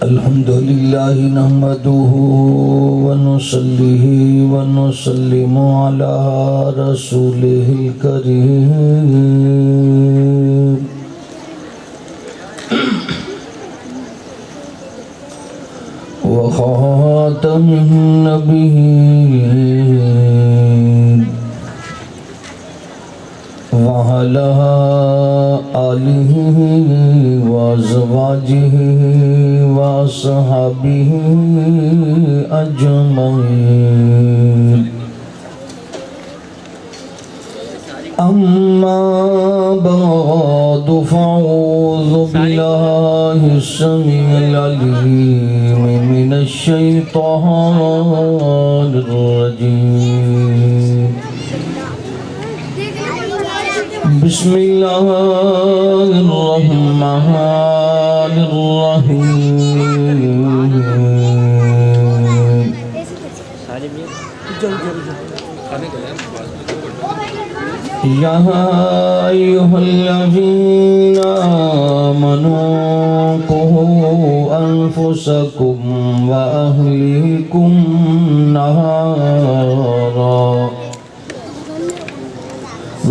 अल्हम्दुलिल्लाह नहमदुहु व नुसल्लिहि व नुसल्लिमु अला रसूलिहिल करीम व खातमिन नबिय्यीन व अला आलिहि व अज़वाजिहि व अस्हाबिहि अजमईन। अम्मा बअदु फ़अऊज़ु बिल्लाहि अस्समीइल अलीम मिनश शैतानिर रजीम। बिस्मिल्लाहिर्रहमानिर्रहीम। या अय्युहल्लज़ीना आमनू क़ू अन्फुसकुम व अहलीकुम नारा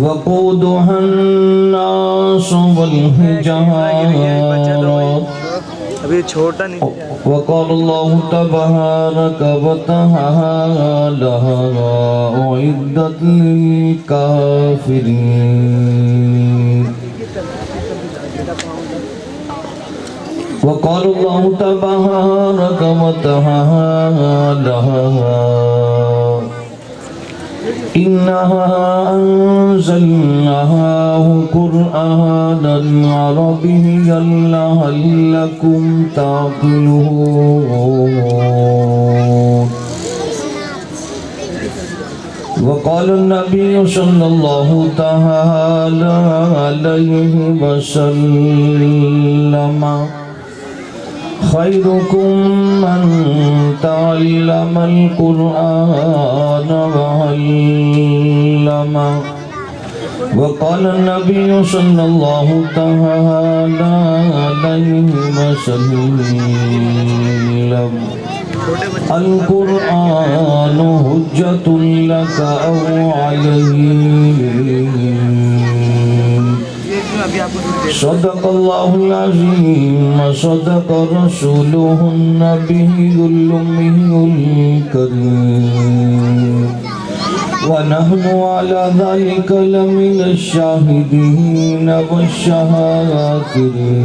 वक़ूदुहा अन्नासु वल हिजारा अभी छोटा नहीं वक़ालल्लाहु तबारक व तआला उइद्दत लिल काफ़िरीन। वक़ालल्लाहु तबारक व तआला इन्ना अंज़लनाहु क़ुरआनन अरबिय्यन लअल्लकुम ताक़िलून। वक़ाल नबिय्यु सल्लल्लाहु तआला अलैहि वसल्लम खैरुकुम मन तअल्लमल क़ुरआन व अल्लमा। वक़ाल नबिय्यु सल्लल्लाहु तआला अलैहि वसल्लम अल क़ुरआनु हुज्जतुल लका औ अलैक। सदक़ल्लाहुल अज़ीम व सदक़ रसूलुहुन नबियुल उम्मियुल करीम व नहनु अला ज़ालिका लमिनश शाहिदीन वश्शाकिरीन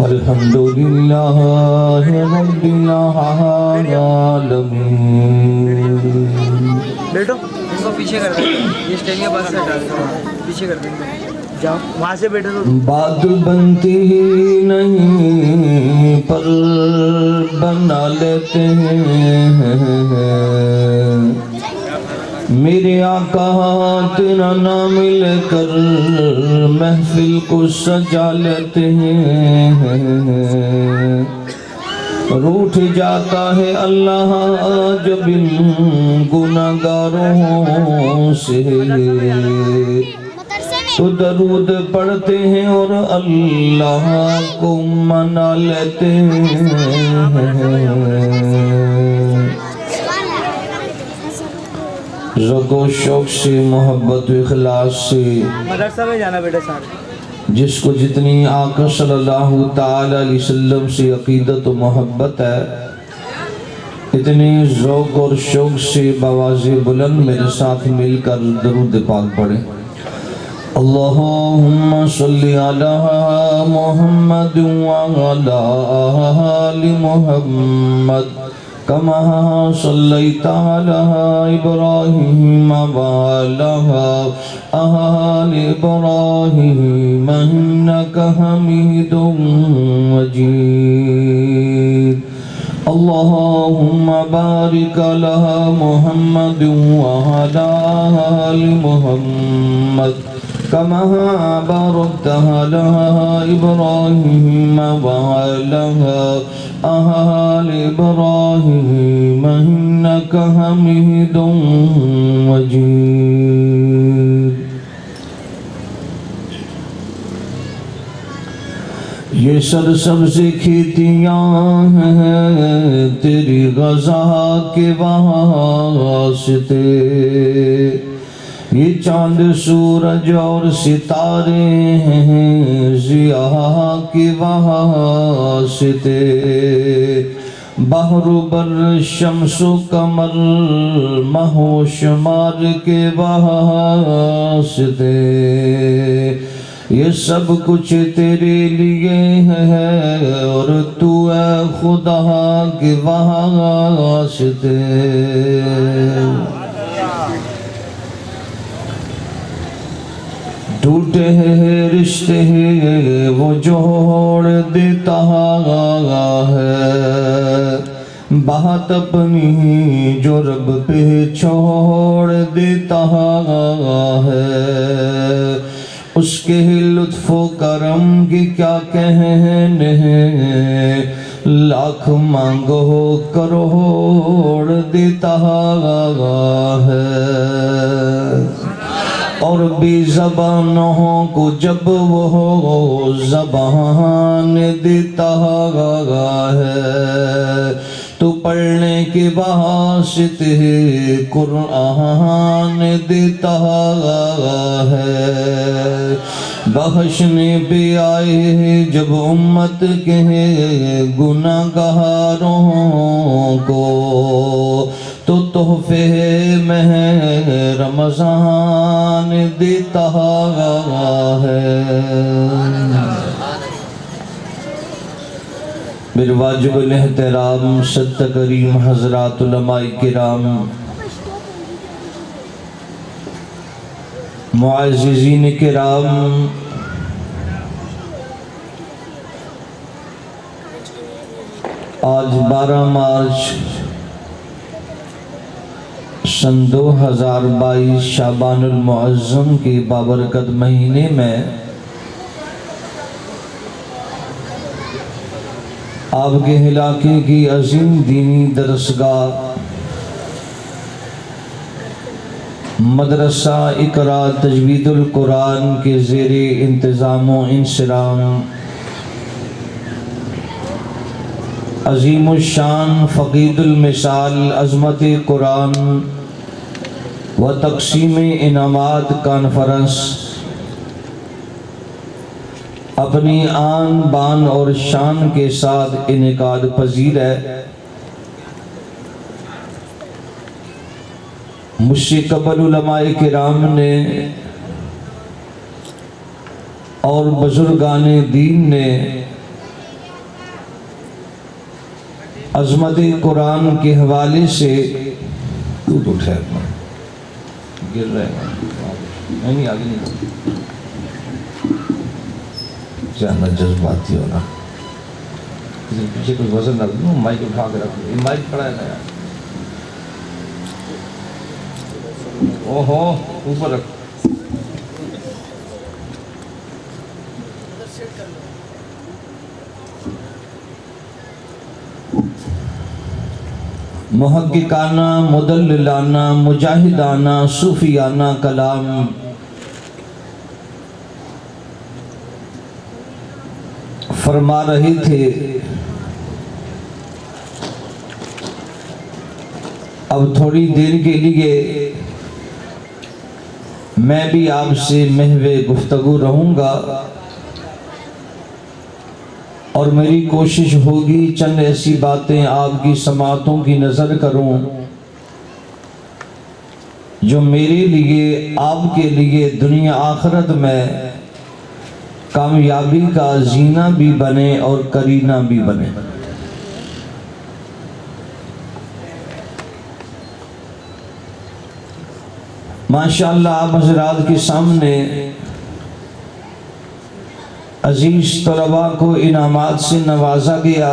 वल्हम्दुलिल्लाहि रब्बिल आलमीन। बैठो, इसको पीछे कर दो, ये स्टेज के पास से डाल दो, पीछे कर देंगे, जाओ वहाँ से बैठो। तो बात बनती ही नहीं पर बना लेते हैं। मेरे आका तेरा नाम लेकर महफिल को सजा लेते हैं। रूठ जाता है अल्लाह जब इन गुनाहगारों से, तो दरूद पढ़ते हैं और अल्लाह को मना लेते हैं। ज़ौक़ शौक़ से मोहब्बत इखलास से मदरसा में जाना बेटा सारे। जिसको जितनी आका सल्लल्लाहु ताला अलैहि वसल्लम से अक़ीदत और मोहब्बत है, इतने ज़ौक़ और शौक़ से बवाज़े बुलंद मेरे साथ मिलकर दरूद पाक पढ़े। अल्लाहुम्मा सल्लि अला मुहम्मद व अला आलि मुहम्मद कमा सल्लैता अला इब्राहीम व अला आलि इब्राहीम इन्नका हमीदुम मजीद। अल्लाहुम्मा बारिक अला मुहम्मद व अला आलि मुहम्मद कमा बारकता अला इब्राहीम व अला आलि इब्राहीम इन्नका हमीदुम मजीद। ये सरसब्ज़ खेतियाँ हैं तेरी ग़ज़ा के वास्ते, ये चाँद सूरज और सितारे हैं ज़िया के वास्ते, बहर बर शम्सो कमर महो शुमार के वास्ते, ये सब कुछ तेरे लिए है और तू है खुदा के वास्ते। टूटे हैं रिश्ते वो जोड़ देता है, बात अपनी जो रब पे छोड़ देता है, उसके लुत्फ़ो करम की क्या कहने, लाख मांगो करोड़ देता है, और बेज़बानों को जब वो ज़बान देता है, तो पढ़ने के वास्ते कुरान देता है, बख्शने पे आए जब उम्मत के गुनाहगारों को, तो तोहफे में रमज़ान देता है। मेरे वाजिबुल एहतराम सत्त करीम हज़रात उलमाए किराम, मुअज़्ज़िज़ीन किराम, आज 12 मार्च सन 2022 शाबानुल मुअज़्ज़म के बाबरकत महीने में आपके इलाके की अजीम दीनी दरसगाह मदरसा इकरा तजवीदुल कुरान के ज़ेरे इंतज़ामो इंसराम अज़ीमुश्शान फ़क़ीदुल मिसाल अज़मत कुरान व तक़सीम इनामात कॉन्फ्रेंस अपनी आन बान और शान के साथ इनेकाद पजीर है। मुझसे कबल उलमाए किराम ने और बुजुर्गाने दीन ने अज़मत कुरान के हवाले से दूध उठा गिर रहे हैं, नहीं आगे नहीं जानना जज्बाती होना, किसी पीछे कोई वजन रख दूँ, माइक उठा के रख दूँ, माइक पड़ा है ना यार, ओहो ऊपर रख। मुहक्किकाना मुदल्लिलाना मुजाहिदाना सूफियाना कलाम फरमा रहे थे। अब थोड़ी देर के लिए मैं भी आपसे महवे गुफ्तगू रहूँगा और मेरी कोशिश होगी चंद ऐसी बातें आपकी समातों की नज़र करूं जो मेरे लिए आपके लिए दुनिया आखिरत में कामयाबी का जीना भी बने और करीना भी बने। माशाअल्लाह आप हज़रात के सामने अजीज तलबा को इनामात से नवाजा गया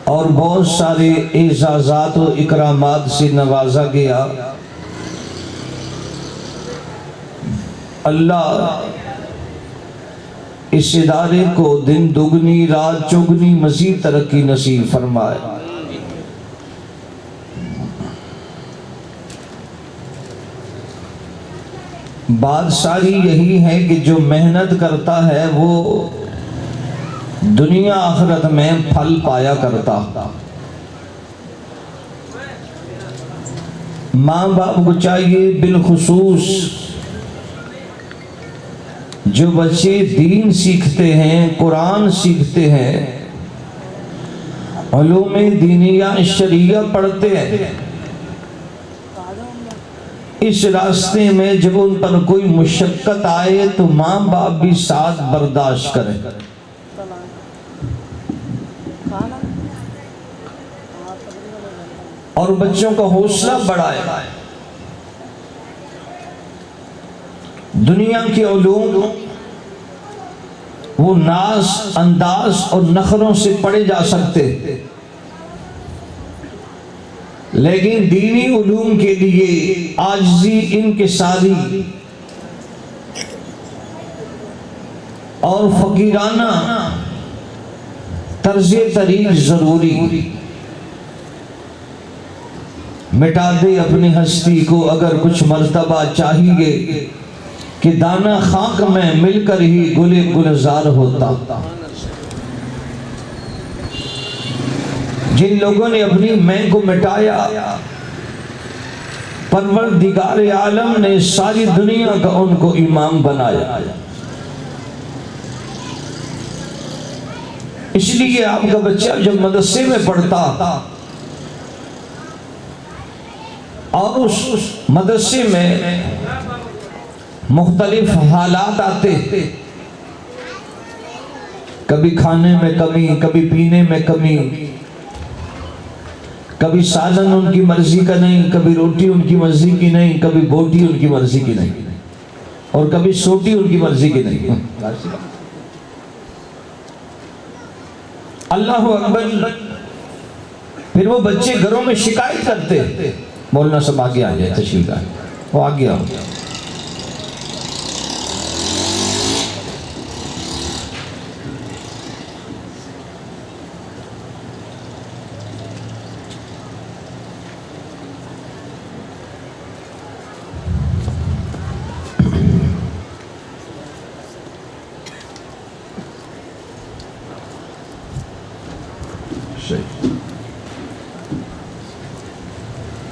और बहुत सारे एजाज़ात और इकरामात से नवाजा गया। अल्लाह इस इदारे को दिन दुगनी रात चौगनी मज़ीद तरक्की नसीब फरमाए। बात सारी यही है कि जो मेहनत करता है वो दुनिया आखिरत में फल पाया करता। माँ बाप को चाहिए बिलखुसूस जो बच्चे दीन सीखते हैं, कुरान सीखते हैं, उलूम दीनिया शरिया पढ़ते हैं, इस रास्ते में जब उन पर कोई मुशक्कत आए तो माँ बाप भी साथ बर्दाश्त करें और बच्चों का हौसला बढ़ाए। दुनिया के उलूम वो नाज अंदाज और नखरों से पढ़े जा सकते, लेकिन दीनी उलूम के लिए आजिज़ी, इनकिसारी और फकीराना तर्ज़े तरीक़ ज़रूरी। मिटा दे अपनी हस्ती को अगर कुछ मर्तबा चाहिए कि दाना खाक में मिलकर ही गुले गुलजार होता। जिन लोगों ने अपनी मैं को मिटाया, परवरदिगार आलम ने सारी दुनिया का उनको इमाम बनाया। इसलिए आपका बच्चा जब मदरसे में पढ़ता और उस मदरसे में मुख्तलिफ हालात आते, कभी खाने में कमी, कभी पीने में कमी, कभी सालन उनकी मर्जी का नहीं, कभी रोटी उनकी मर्जी की नहीं, कभी बोटी उनकी मर्जी की नहीं, और कभी सोटी उनकी मर्जी की नहीं। अल्लाह अकबर। फिर वो बच्चे घरों में शिकायत करते, मौलाना सब आगे आ जाए, तशरीफ लाए, वो आगे आओ।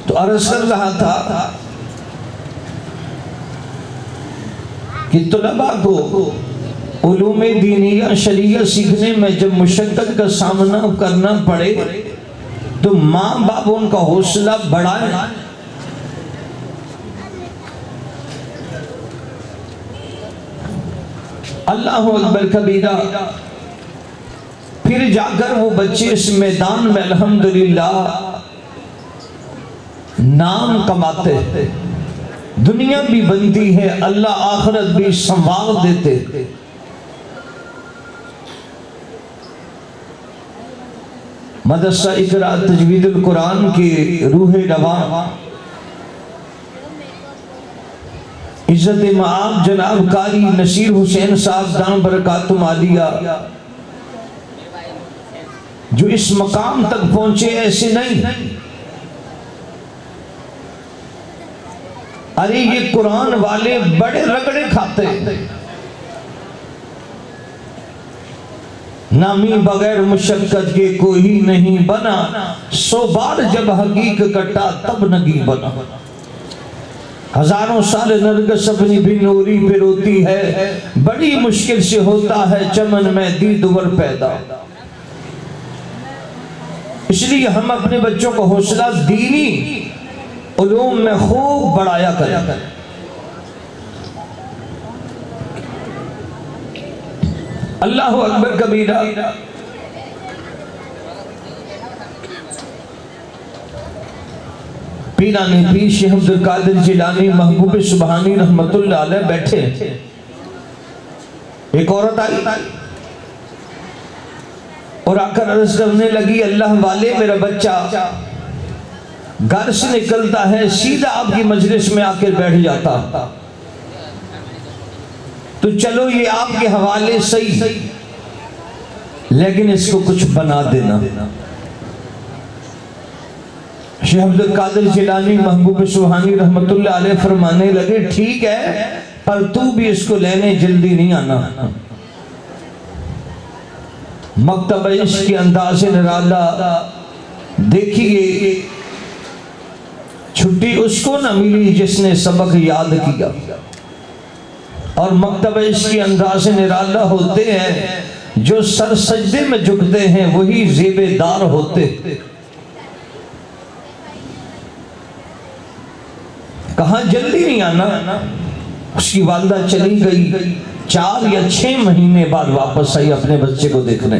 तो अर्ज़ कर रहा था कि तुलबा को उलूम दीनिया शरीया सीखने में जब मुशक्कत का सामना करना पड़े तो माँ बाप उनका हौसला बढ़ाए। अल्लाहु अकबर कबीरा। फिर जाकर वो बच्चे इस मैदान में अल्हम्दुलिल्लाह नाम कमाते, दुनिया भी बनती है, अल्लाह आखिरत भी संवार देते। मदरसा इकरा तजवीदुल कुरान के रूहे रवा इज्जत माब जनाब कारी नसीर हुसैन साहब दाम बरकातुम आलिया जो इस मकाम तक पहुंचे, ऐसे नहीं। अरे ये कुरान वाले बड़े रगड़े खाते, नामी बगैर मुशक्कत के कोई नहीं बना, 100 बार जब हकीक कटा तब नगी बना। हजारों साल नरगिस अपनी भी नूरी पे रोती है, बड़ी मुश्किल से होता है चमन में दीदवर पैदा। इसलिए हम अपने बच्चों को हौसला दीनी उलूम में खूब बढ़ाया करें। अल्लाहु अकबर कबीरा। पीरानी पीर शेख अब्दुल कादिर जिलानी महबूब सुबहानी रहमतुल्लाह अलैह बैठे। एक औरत आई और आकर अर्ज करने लगी, अल्लाह वाले मेरा बच्चा घर से निकलता है सीधा आपकी मजलिस में आकर बैठ जाता, तो चलो ये आपके हवाले सही, लेकिन इसको कुछ बना देना। शेख अब्दुल कादिर जिलानी महबूब सुबहानी रहमतुल्लाह अलैह फरमाने लगे, ठीक है पर तू भी इसको लेने जल्दी नहीं आना। मकतब इश्क के अंदाज़ निराला देखिए, छुट्टी उसको न मिली जिसने सबक याद किया, और मकतब इश्क के अंदाज़ निराला होते हैं जो सर सजदे में झुकते हैं वही ज़ेबेदार होते। कहा जल्दी नहीं आना। उसकी वालिदा चली गई, 4 या 6 महीने बाद वापस आई अपने बच्चे को देखने।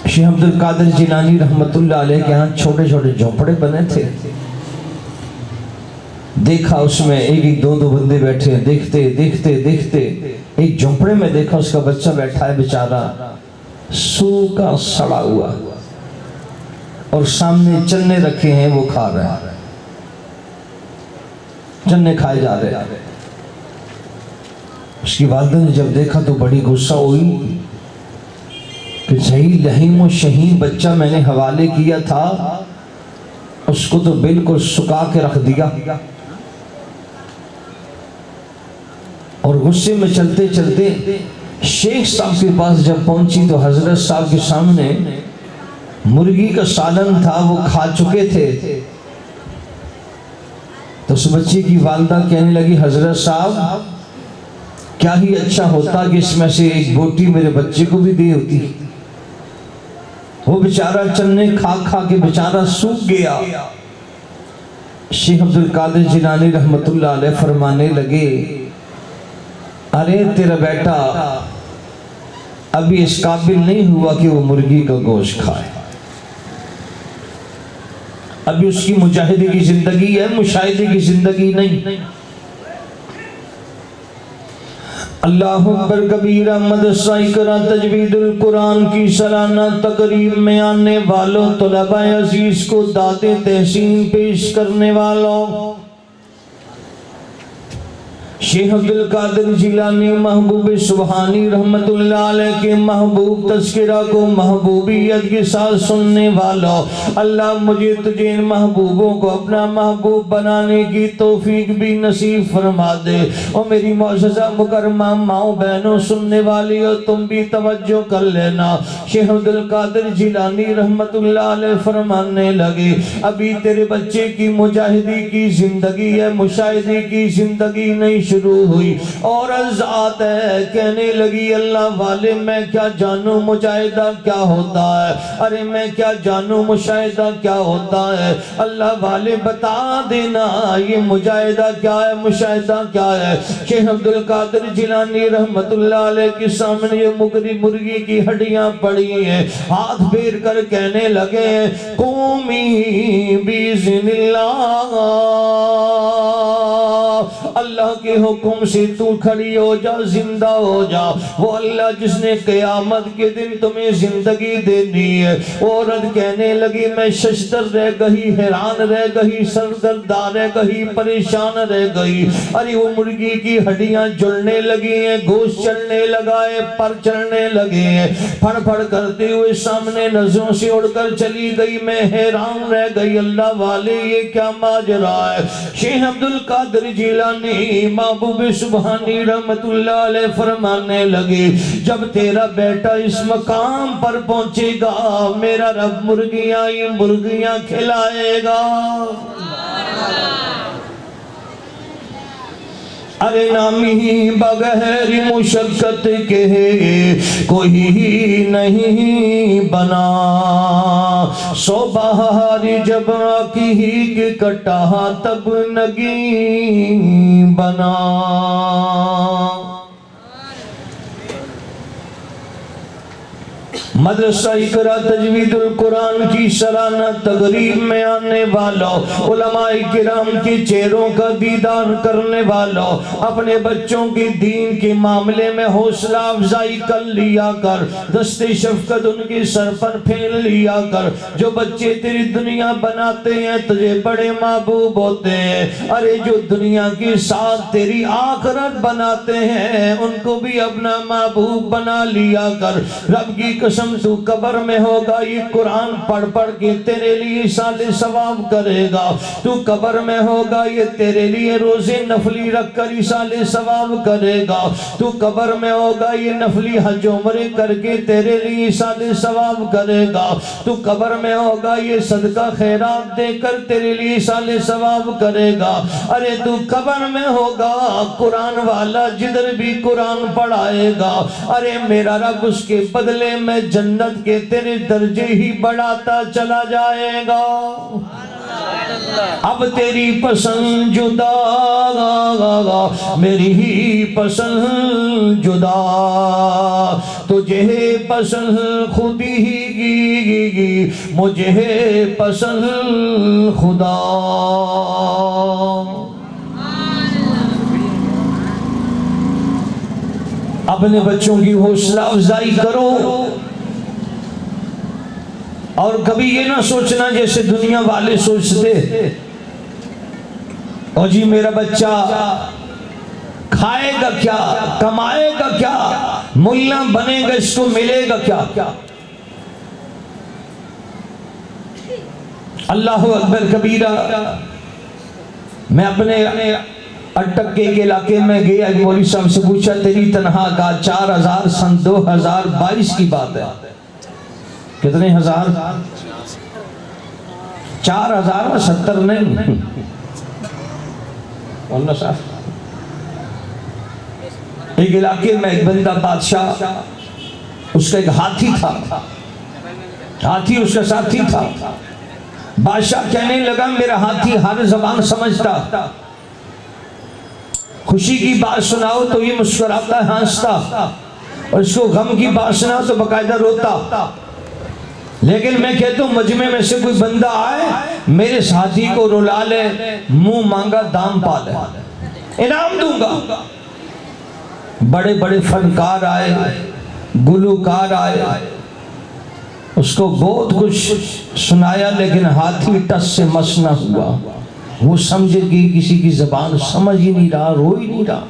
शेख अब्दुल कादिर जिलानी रहमतुल्लाह अलैह के यहाँ छोटे छोटे झोंपड़े बने थे। देखा उसमें एक एक 2 बंदे बैठे हैं। देखते देखते देखते एक झोंपड़े में देखा उसका बच्चा बैठा है बेचारा, सूखा सड़ा हुआ, और सामने चन्ने रखे हैं, वो खा रहा है, चन्ने खाए जा रहे हैं। उसकी वालिदा ने जब देखा तो बड़ी गुस्सा हुई कि सही लहीम और शहीन बच्चा मैंने हवाले किया था, उसको तो बिल्कुल सुखा के रख दिया। और गुस्से में चलते चलते शेख साहब के पास जब पहुंची तो हजरत साहब के सामने मुर्गी का सालन था, वो खा चुके थे। तो उस बच्चे की वालिदा कहने लगी, हजरत साहब क्या ही अच्छा होता कि इसमें से एक बोटी मेरे बच्चे को भी दी होती। वो बेचारा चन्ने खा खा के बेचारा सूख गया। शेख अब्दुल कादिर जिलानी रहमतुल्लाह अलैह फरमाने लगे, अरे तेरा बेटा अभी इस काबिल नहीं हुआ कि वो मुर्गी का गोश्त खाए, अभी उसकी मुजाहिदे की जिंदगी है, मुशाहिदे की जिंदगी नहीं। अल्लाह अकबर कबीरा मदरसा इकरा तजवीदुल कुरान की सालाना तकरीब में आने वालों, तलबा अजीज को दाते तहसीन पेश करने वालों, शेख अब्दुल कादिर जिलानी महबूब सुबहानी रहमतुल्लाह अलैह के महबूब तस्किरा को महबूबियत के साथ सुनने वालों, अल्लाह मुझे तुझे इन महबूबों को अपना महबूब बनाने की तौफीक भी नसीब फरमा दे। और मेरी मौजज़ा मुकरमा माओ बहनों सुनने वाली हो, तुम भी तवज्जो कर लेना। शेख अब्दुल कादिर जिलानी रहमतुल्लाह अलैह फरमाने लगे, अभी तेरे बच्चे की मुजाहिदी की जिंदगी है, मुशाहिदी की जिंदगी नहीं शुरू हुई। और ज़ात है कहने लगी, अल्लाह वाले मैं क्या जानूं मुजाहिदा क्या होता है, अरे मैं क्या जानूं मुशाहिदा क्या होता है। अल्लाह वाले बता देना ये मुजाहिदा क्या है, मुशाहिदा क्या है। शेख अब्दुल कादिर जिलानी रहमतुल्लाह अलैह के सामने ये मुर्गी की हड्डियां पड़ी हैं, हाथ फेर कर कहने लगे, कौमी बिज़निल्लाह, अल्लाह के हुक्म से तू खड़ी हो जा, जिंदा हो जा। वो अल्लाह जिसने क़यामत के दिन तुम्हें जिंदगी देनी है। वो औरत कहने लगी, मैं शशदर रह गई, हैरान रह गई, सरदर्दा रह गई, परेशान रह गई। अरे वो मुर्गी की हड्डियां जुड़ने लगी हैं, गोश्त चलने लगा है, पर चलने लगे हैं, फड़ फड़ करते हुए सामने नजरों से उड़कर चली गई। मैं हैरान रह गई, अल्लाह वाले ये क्या माजरा है। शेख अब्दुल कादिर जिलानी महबूब सुबहानी रहमतुल्लाह अलैह फरमाने लगे, जब तेरा बेटा इस मकाम पर पहुंचेगा मेरा रब मुर्गियां ही मुर्गियां खिलाएगा। अरे नामी बगैर मुशक्कत के कोई नहीं बना, सो बहारी जब की कटा तब नगी बना। मदरसा इकरा तजवीदुल कुरान की सालाना तकरीब में आने वालों, उलमाए किराम के चेहरों का दीदार करने वालों, अपने बच्चों के दीन के मामले में हौसला अफजाई कर लिया कर, दस्ते शफकत उनके सर पर फेर लिया कर। जो बच्चे तेरी दुनिया बनाते हैं तुझे बड़े महबूब होते हैं। अरे जो दुनिया के साथ तेरी आखिरत बनाते हैं उनको भी अपना महबूब बना लिया कर। रब की कसम तू कब्र में होगा ये कुरान पढ़ पढ़ के तेरे लिए साले सवाब करेगा। तू कब्र में होगा ये तेरे लिए रोजे नफली रख कर साले सवाब करेगा। तू कब्र में होगा ये नफली हज उम्रे करके तेरे लिए साले सवाब करेगा। तू कब्र में होगा ये सदका खैरात देकर तेरे लिए साले सवाब करेगा। अरे तू कब्र में होगा कुरान वाला जिधर भी कुरान पढ़ाएगा, अरे मेरा रब उसके बदले में जन्नत के तेरे दर्जे ही बढ़ाता चला जाएगा। अब तेरी पसंद जुदा, मेरी ही पसंद जुदा, तुझे पसंद खुद ही, मुझे पसंद खुदा। अपने बच्चों की हौसला अफजाई करो और कभी ये ना सोचना जैसे दुनिया वाले सोचते, और जी मेरा बच्चा खाएगा क्या, कमाएगा क्या, मुल्ला बनेगा, इसको मिलेगा क्या। अल्लाह अकबर कबीरा। मैं अपने अटक्के के इलाके में गया, मौलवी साहब से पूछा तेरी तनहा का 4000 सन 2022 की बात है। कितने हजार? 4070 नहीं। एक इलाके में एक बंदा बादशाह, उसका एक हाथी था, हाथी उसका साथी था। बादशाह कहने लगा मेरा हाथी हर जबान समझता, खुशी की बात सुनाओ तो ये मुस्कुराता हंसता, और इसको गम की बात सुनाओ तो बकायदा रोता। लेकिन मैं कहता हूं मजमे में से कोई बंदा आए मेरे साथी को रुला ले, मुंह मांगा दाम पा ले, इनाम दूंगा। बड़े बड़े फनकार आए, गुलूकार आए, उसको बहुत कुछ सुनाया, लेकिन हाथी टस से मस न हुआ। वो समझे कि किसी की जबान समझ ही नहीं रहा, रो ही नहीं रहा।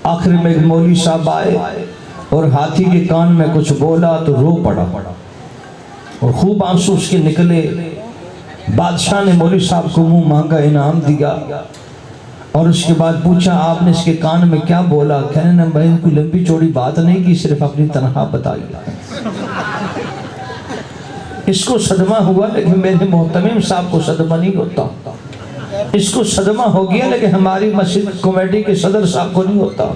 आखिर में एक मौलवी साहब आए और हाथी के कान में कुछ बोला तो रो पड़ा और खूब आंसू उसके निकले। बादशाह ने मौलवी साहब को मुंह मांगा, इनाम दिया, और उसके बाद पूछा आपने इसके कान में क्या बोला? कहने ना भाई कोई लंबी चौड़ी बात नहीं की, सिर्फ अपनी तनहा बताई। इसको सदमा हुआ, लेकिन मेरे मोहतमीम साहब को सदमा नहीं होता। इसको सदमा हो गया, लेकिन हमारी मस्जिद कमेटी के सदर साहब को नहीं होता।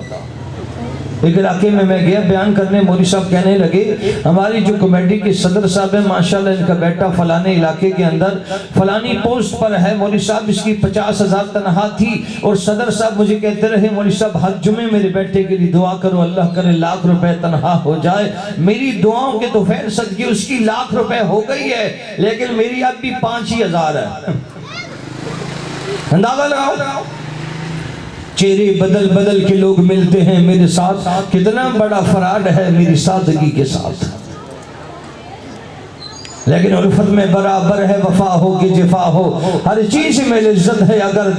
एक इलाके में मैं गया बयान करने, मौलवी साहब कहने लगे हमारी जो कमेटी के सदर साहब है माशाल्लाह, इनका बेटा फलाने इलाके के अंदर फलानी पोस्ट पर है। मौलवी साहब इसकी 50,000 तनहा थी, और सदर साहब मुझे कहते रहे मौलवी साहब हर जुमे मेरे बेटे के लिए दुआ करो, अल्लाह करे लाख रुपए तनहा हो जाए। मेरी दुआओं के तो खैर सदके उसकी लाख रुपए हो गई है, लेकिन मेरी अब भी 5 ही हजार है। अंदाजा लगाओ, चेहरे बदल बदल के लोग मिलते हैं मेरे साथ, कितना बड़ा फराड है मेरी सादगी के साथ। लेकिन उल्फत में बराबर है वफा हो कि जफा हो, हर चीज में इज्जत है अगर